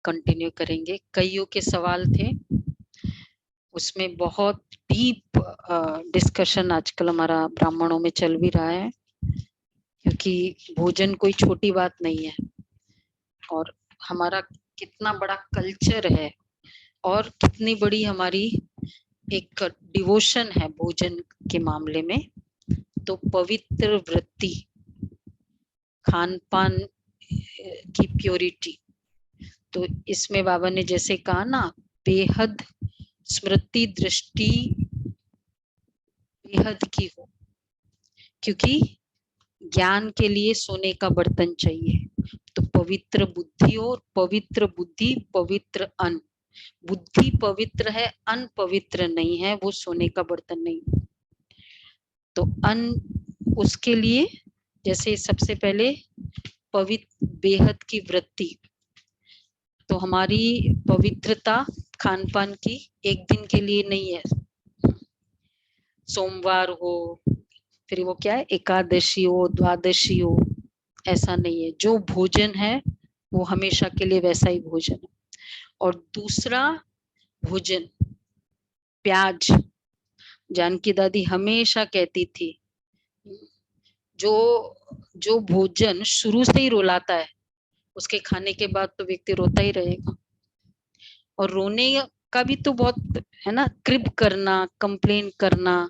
Continue करेंगे। कईयों के सवाल थे, उसमें बहुत डीप डिस्कशन आजकल हमारा ब्राह्मणों में चल भी रहा है, क्योंकि भोजन कोई छोटी बात नहीं है और हमारा कितना बड़ा कल्चर है और कितनी बड़ी हमारी एक डिवोशन है भोजन के मामले में। तो पवित्र वृत्ति, खान पान की प्योरिटी, तो इसमें बाबा ने जैसे कहा ना, बेहद स्मृति दृष्टि बेहद की हो, क्योंकि ज्ञान के लिए सोने का बर्तन चाहिए। तो पवित्र बुद्धि और पवित्र बुद्धि पवित्र अन्न, बुद्धि पवित्र है, अन्न पवित्र नहीं है, वो सोने का बर्तन नहीं। तो अन्न उसके लिए जैसे सबसे पहले पवित्र बेहद की वृत्ति, तो हमारी पवित्रता खान पान की एक दिन के लिए नहीं है। सोमवार हो, फिर वो क्या है, एकादशी हो, द्वादशी हो, ऐसा नहीं है। जो भोजन है वो हमेशा के लिए वैसा ही भोजन है। और दूसरा भोजन, प्याज, जानकी दादी हमेशा कहती थी, जो जो भोजन शुरू से ही रुलाता है, उसके खाने के बाद तो व्यक्ति रोता ही रहेगा। और रोने का भी तो बहुत है ना, क्रिप करना, कंप्लेन करना,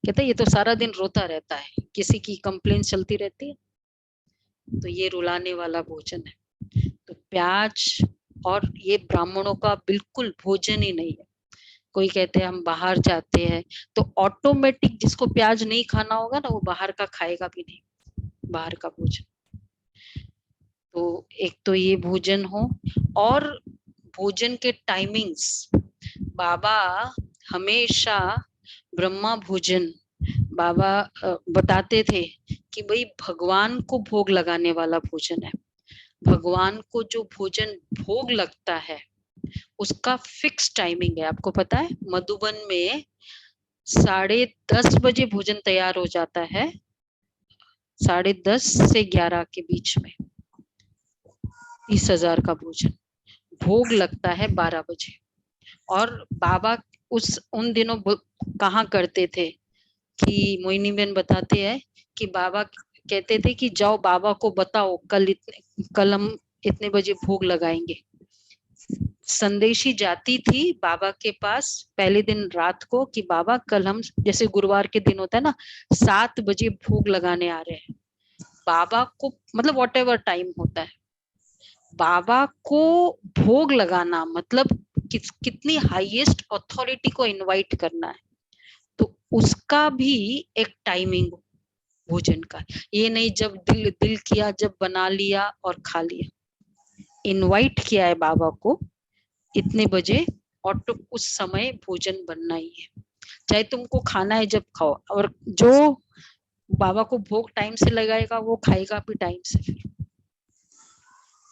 कहते ये तो सारा दिन रोता रहता है, किसी की कंप्लेन चलती रहती है। तो ये रुलाने वाला भोजन है। तो प्याज, और ये ब्राह्मणों का बिल्कुल भोजन ही नहीं है। कोई कहते हैं हम बाहर जाते हैं तो ऑटोमेटिक जिसको प्याज नहीं खाना होगा ना, वो बाहर का खाएगा भी नहीं, बाहर का भोजन। तो एक तो ये भोजन हो, और भोजन के टाइमिंग्स, बाबा हमेशा ब्रह्मा भोजन, बाबा बताते थे कि भाई भगवान को भोग लगाने वाला भोजन है। भगवान को जो भोजन भोग लगता है उसका फिक्स टाइमिंग है। आपको पता है मधुबन में 10:30 बजे भोजन तैयार हो जाता है, 10:30 से 11 के बीच में 30,000 का भोजन भोग लगता है 12 बजे। और बाबा उन दिनों कहाँ करते थे कि मोहिनी बहन बताते हैं कि बाबा कहते थे कि जाओ बाबा को बताओ कल हम इतने बजे भोग लगाएंगे। संदेशी जाती थी बाबा के पास पहले दिन रात को कि बाबा कल हम, जैसे गुरुवार के दिन होता है ना, 7 बजे भोग लगाने आ रहे हैं। बाबा को मतलब व्हाटएवर टाइम होता है, बाबा को भोग लगाना मतलब कितनी हाईएस्ट अथॉरिटी को इनवाइट करना है। तो उसका भी एक टाइमिंग भोजन का, ये नहीं जब दिल किया, जब बना लिया और खा लिया। इनवाइट किया है बाबा को इतने बजे, और तो उस समय भोजन बनना ही है, चाहे तुमको खाना है जब खाओ। और जो बाबा को भोग टाइम से लगाएगा वो खाएगा भी टाइम से। फिर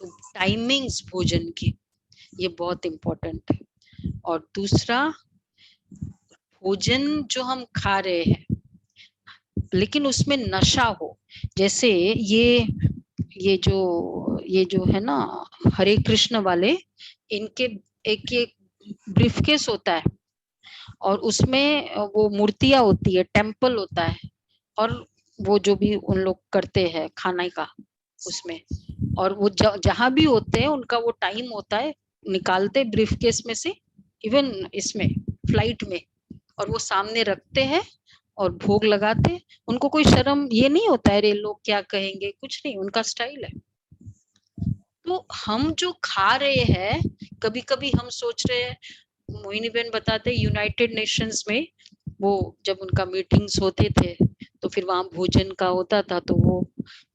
तो टाइमिंग्स भोजन की ये बहुत इम्पोर्टेंट है। और दूसरा, भोजन जो हम खा रहे हैं लेकिन उसमें नशा हो, जैसे ये जो है ना हरे कृष्ण वाले, इनके एक ब्रीफकेस होता है और उसमें वो मूर्तियां होती है, टेम्पल होता है, और वो जो भी उन लोग करते हैं खाने का उसमें, और वो जहां भी होते हैं उनका वो टाइम होता है, निकालते ब्रीफकेस में से, इवन इसमें फ्लाइट में, और वो सामने रखते हैं और भोग लगाते। उनको कोई शर्म ये नहीं होता है रे लोग क्या कहेंगे, कुछ नहीं, उनका स्टाइल है। तो हम जो खा रहे हैं, कभी कभी हम सोच रहे हैं, मोहिनी बहन बताते यूनाइटेड नेशंस में वो जब उनका मीटिंग्स होते थे तो फिर वहां भोजन का होता था, तो वो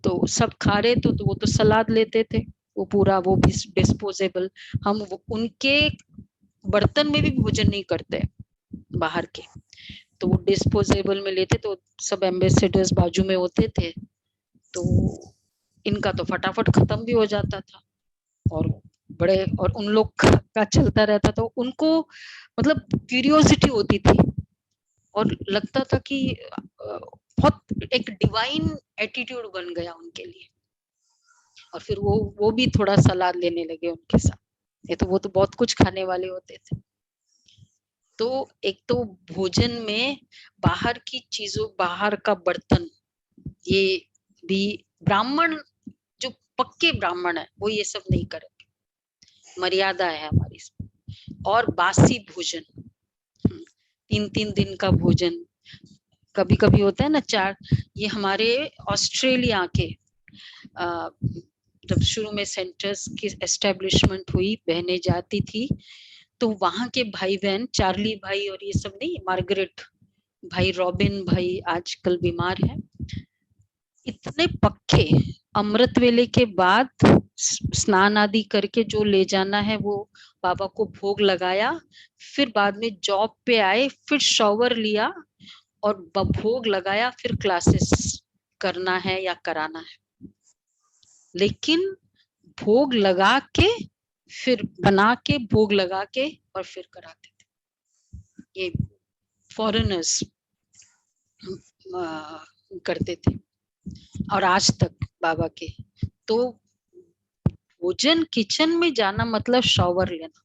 तो सब खा रहे तो वो तो सलाद लेते थे, वो पूरा वो भी डिस्पोजेबल। हम उनके बर्तन में भी भोजन नहीं करते बाहर के, तो वो डिस्पोजेबल में लेते, तो सब एम्बेसडर्स बाजू में होते थे, तो इनका तो फटाफट खत्म भी हो जाता था। और बड़े और उन लोग का चलता रहता, तो उनको मतलब क्यूरियोसिटी होती थी और लगता था कि बहुत एक डिवाइन एटीट्यूड बन गया उनके लिए। और फिर वो भी थोड़ा सलाद लेने लगे उनके साथ। ये तो वो तो बहुत कुछ खाने वाले होते थे। तो एक तो भोजन में बाहर की चीजों, बाहर का बर्तन, ये भी ब्राह्मण, जो पक्के ब्राह्मण है वो ये सब नहीं करेंगे, मर्यादा है हमारी इसमें। और बासी भोजन, 3-3 दिन का भोजन, कभी कभी होता है ना 4, ये हमारे ऑस्ट्रेलिया के जब शुरू में सेंटर्स की एस्टेब्लिशमेंट हुई, बहनें जाती थी तो वहां के भाई बहन, चार्ली भाई और ये सब नहीं, मार्गरेट भाई, रॉबिन भाई आजकल बीमार है, इतने पक्के, अमृत वेले के बाद स्नान आदि करके जो ले जाना है वो बाबा को भोग लगाया, फिर बाद में जॉब पे आए, फिर शॉवर लिया और भोग लगाया, फिर क्लासेस करना है या कराना है। लेकिन भोग लगा के, फिर बना के भोग लगा के और फिर कराते थे। ये फॉरेनर्स करते थे और आज तक बाबा के। तो भोजन किचन में जाना मतलब शॉवर लेना,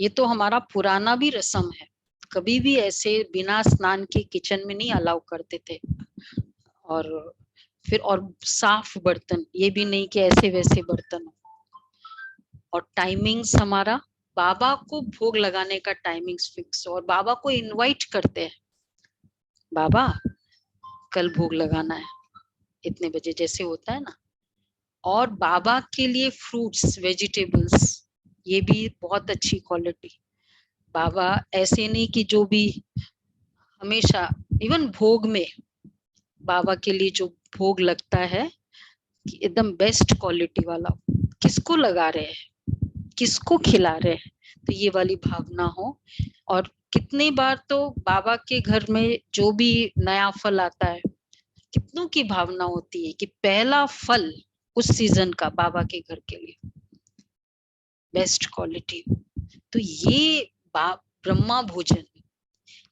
ये तो हमारा पुराना भी रस्म है, कभी भी ऐसे बिना स्नान के किचन में नहीं अलाउ करते थे। और फिर और साफ बर्तन, ये भी नहीं कि ऐसे वैसे बर्तन हो। और टाइमिंग्स हमारा, बाबा को भोग लगाने का टाइमिंग्स फिक्स, और बाबा को इनवाइट करते हैं, बाबा कल भोग लगाना है इतने बजे, जैसे होता है ना। और बाबा के लिए फ्रूट्स, वेजिटेबल्स, ये भी बहुत अच्छी क्वालिटी। बाबा ऐसे नहीं कि जो भी, हमेशा इवन भोग में बाबा के लिए जो भोग लगता है कि एकदम बेस्ट क्वालिटी वाला, किसको लगा रहे हैं, किसको खिला रहे हैं, तो ये वाली भावना हो। और कितनी बार तो बाबा के घर में जो भी नया फल आता है, कितनों की भावना होती है कि पहला फल उस सीजन का बाबा के घर के लिए बेस्ट क्वालिटी। तो ये ब्रह्मा भोजन,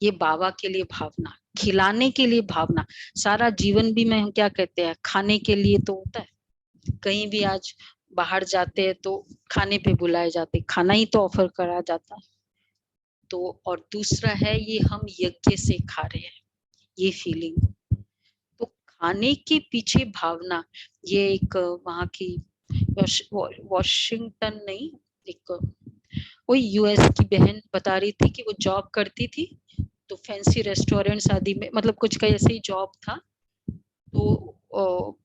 ये बाबा के लिए भावना, खिलाने के लिए भावना। सारा जीवन भी में हम क्या कहते हैं, खाने के लिए तो होता है। कहीं भी आज बाहर जाते हैं तो खाने पे बुलाए जाते, खाना ही तो ऑफर करा जाता है। तो और दूसरा है ये हम यज्ञ से खा रहे हैं, ये फीलिंग। तो खाने के पीछे भावना, ये एक वहाँ की वॉशिंगटन नहीं, एक कोई यूएस की बहन बता रही थी कि वो जॉब करती थी, तो फैंसी रेस्टोरेंट्स आदि में, मतलब कुछ का ऐसे ही जॉब था। तो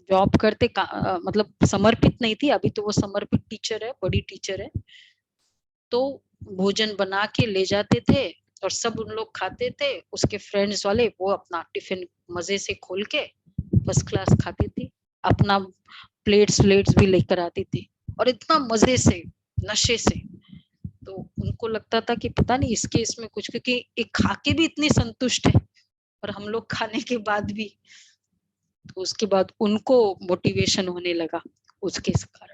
जॉब करते मतलब समर्पित नहीं थी, अभी तो वो समर्पित टीचर है, बड़ी टीचर है। तो भोजन बना के ले जाते थे और सब उन लोग खाते थे, उसके फ्रेंड्स वाले, वो अपना टिफिन मजे से खोल के फर्स्ट क्लास खाती थी, अपना प्लेट्स भी लेकर आती थी, और इतना मजे से, नशे से। तो उनको लगता था कि पता नहीं इसके इसमें कुछ, क्योंकि एक खा के भी इतनी संतुष्ट है और हम लोग खाने के बाद भी। तो उसके बाद उनको मोटिवेशन होने लगा उसके कारण।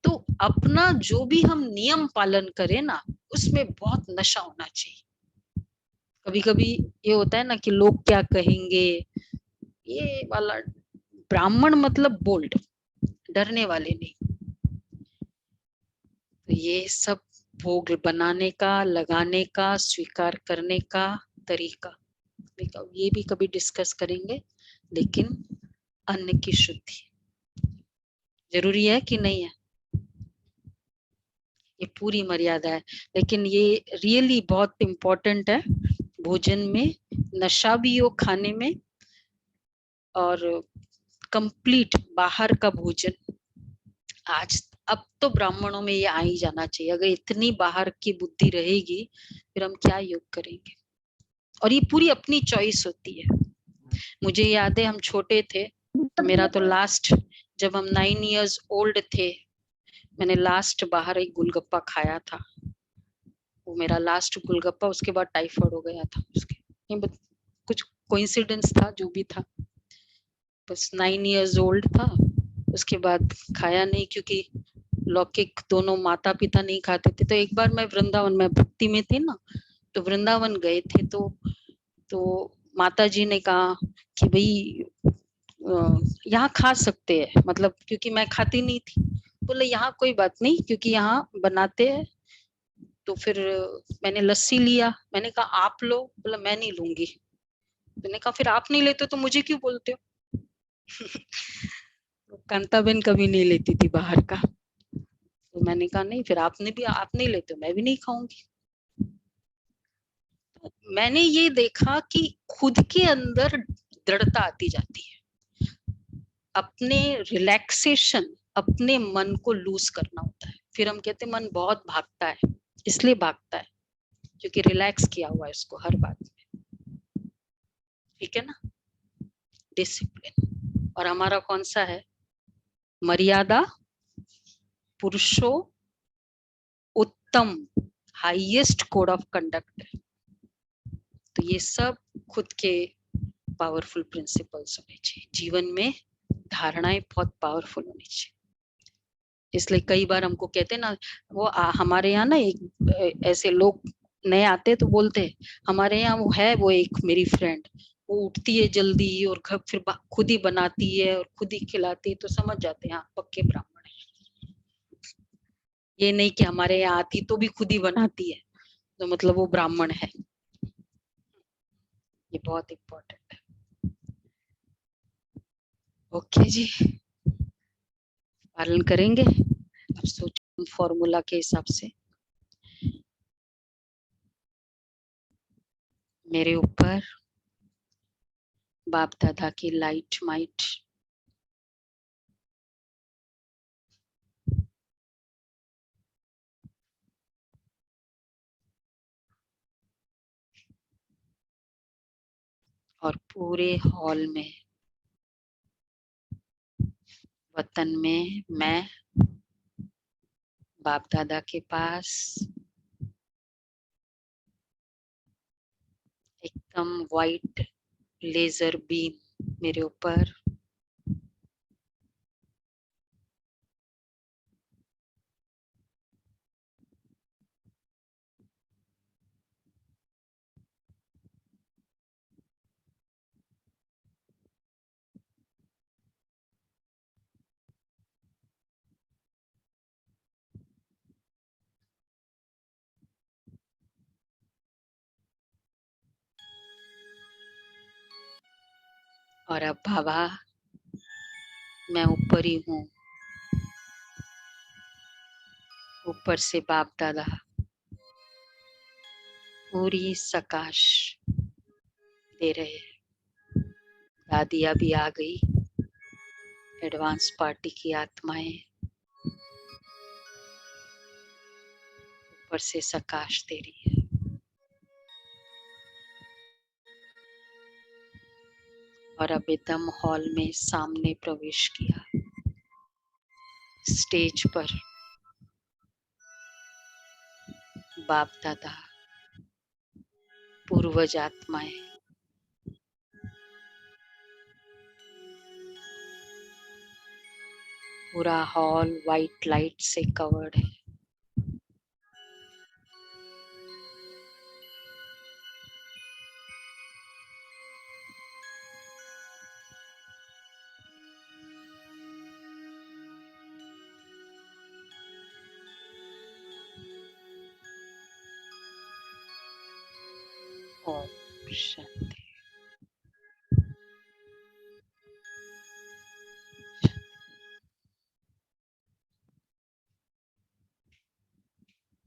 तो अपना जो भी हम नियम पालन करें ना, उसमें बहुत नशा होना चाहिए। कभी कभी ये होता है ना कि लोग क्या कहेंगे, ये वाला, ब्राह्मण मतलब बोल्ड, डरने वाले नहीं। तो ये सब भोग बनाने का, लगाने का, स्वीकार करने का तरीका, ये भी कभी डिस्कस करेंगे। लेकिन अन्न की शुद्धि जरूरी है कि नहीं है, ये पूरी मर्यादा है। लेकिन ये रियली बहुत इम्पोर्टेंट है भोजन में, नशा भी हो खाने में, और कंप्लीट बाहर का भोजन। आज अब तो ब्राह्मणों में ये आ ही जाना चाहिए, अगर इतनी बाहर की बुद्धि रहेगी फिर हम क्या योग करेंगे। और ये पूरी अपनी चॉइस होती है। मुझे याद है हम छोटे थे, तो मेरा तो लास्ट, जब हम 9 इयर्स ओल्ड थे, मैंने लास्ट बाहर एक गोलगप्पा खाया था, वो मेरा लास्ट गोलगप्पा, उसके बाद टाइफाइड हो गया था उसके, कुछ कोइंसिडेंस था जो भी था। बस 9 इयर्स ओल्ड था, उसके बाद खाया नहीं, क्योंकि लौकिक दोनों माता पिता नहीं खाते थे। तो एक बार मैं वृंदावन में भक्ति में थी ना, तो वृंदावन गए थे, तो माता जी ने कहा कि भाई यहाँ खा सकते हैं, मतलब क्योंकि मैं खाती नहीं थी, बोले यहाँ कोई बात नहीं, क्योंकि यहाँ बनाते हैं। तो फिर मैंने लस्सी लिया, मैंने कहा आप लो, बोला मैं नहीं लूंगी। मैंने कहा फिर आप नहीं लेते तो मुझे क्यों बोलते हो? कांताबेन कभी नहीं लेती थी बाहर का, तो मैंने कहा नहीं, फिर आपने भी, आप नहीं लेते मैं भी नहीं खाऊंगी। तो मैंने ये देखा कि खुद के अंदर दृढ़ता आती जाती है। अपने रिलैक्सेशन, अपने मन को लूज करना होता है। फिर हम कहते हैं मन बहुत भागता है, इसलिए भागता है क्योंकि रिलैक्स किया हुआ है उसको हर बात में। ठीक है ना? डिसिप्लिन। और हमारा कौन सा है? मर्यादा, पुरुषो उत्तम, हाईएस्ट कोड ऑफ कंडक्ट है। तो ये सब खुद के पावरफुल प्रिंसिपल्स होने चाहिए जीवन में। धारणाएं बहुत पावरफुल होनी चाहिए। इसलिए कई बार हमको कहते हैं ना, वो हमारे यहाँ ना एक ऐसे लोग नए आते तो बोलते हैं, हमारे यहाँ वो है, वो एक मेरी फ्रेंड, वो उठती है जल्दी और घर फिर खुद ही बनाती है और खुद ही खिलाती है, तो समझ जाते हैं हाँ पक्के ब्राह्मण है। ये नहीं कि हमारे यहाँ आती तो भी खुद ही बनाती है तो मतलब वो ब्राह्मण है। ये बहुत इम्पोर्टेंट है। ओके जी, पालन करेंगे। अब सोचो फॉर्मूला के हिसाब से, मेरे ऊपर बाप दादा की लाइट माइट और पूरे हॉल में, वतन में, मैं बाप दादा के पास एकदम वाइट लेजर बीम मेरे ऊपर, और अब बाबा मैं ऊपर ही हूँ, ऊपर से बाप दादा पूरी सकाश दे रहे हैं। दादिया भी आ गई, एडवांस पार्टी की आत्माएं ऊपर से सकाश दे रही है। और अब एकदम हॉल में सामने प्रवेश किया, स्टेज पर बाप दादा, पूर्वज आत्माएं, पूरा हॉल वाइट लाइट से कवर्ड है। ओम शांति।